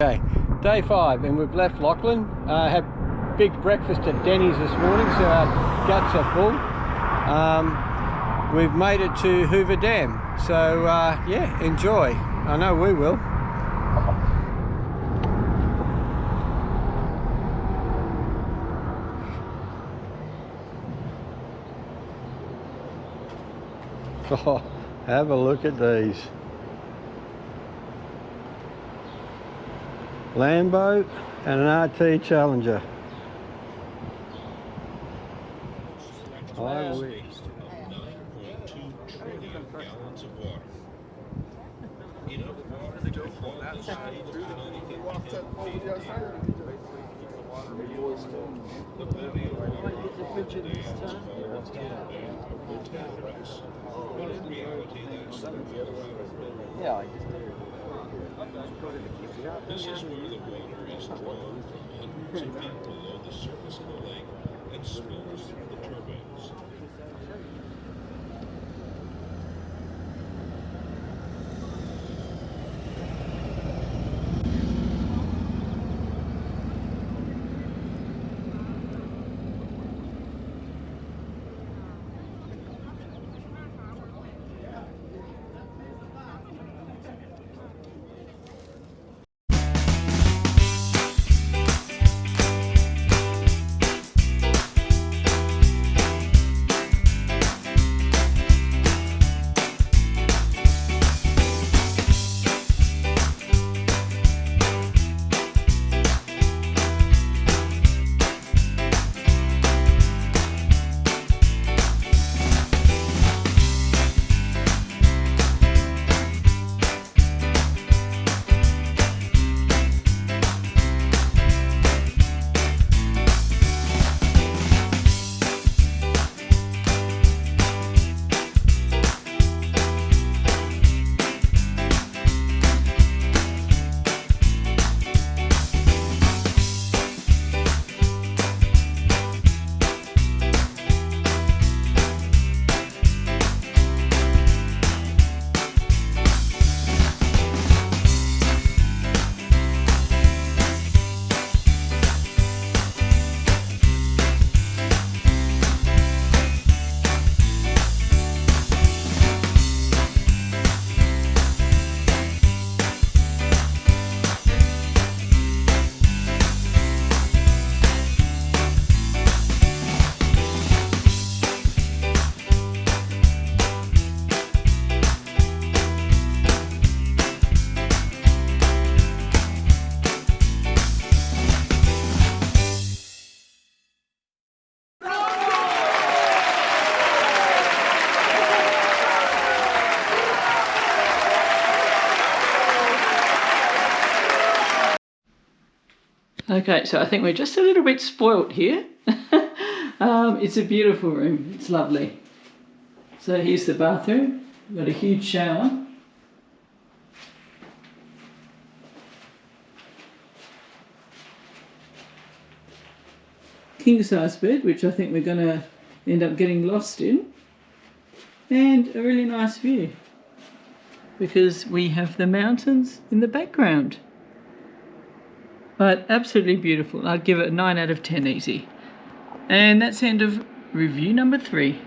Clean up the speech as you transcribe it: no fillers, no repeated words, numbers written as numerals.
Okay, day 5, and we've left Lachlan. Had big breakfast at Denny's this morning, so our guts are full. We've made it to Hoover Dam, so yeah, enjoy. I know we will. Oh, have a look at these. Lambo and an RT Challenger. I wish. Yeah. This is where the water is drawn from hundreds of feet below the surface of the lake and spills through the turbines. Okay, so I think we're just a little bit spoilt here. It's a beautiful room, it's lovely. So here's the bathroom, we've got a huge shower. King size bed, which I think we're going to end up getting lost in. And a really nice view, because we have the mountains in the background. But absolutely beautiful. I'd give it a 9 out of 10 easy. And that's the end of review number 3.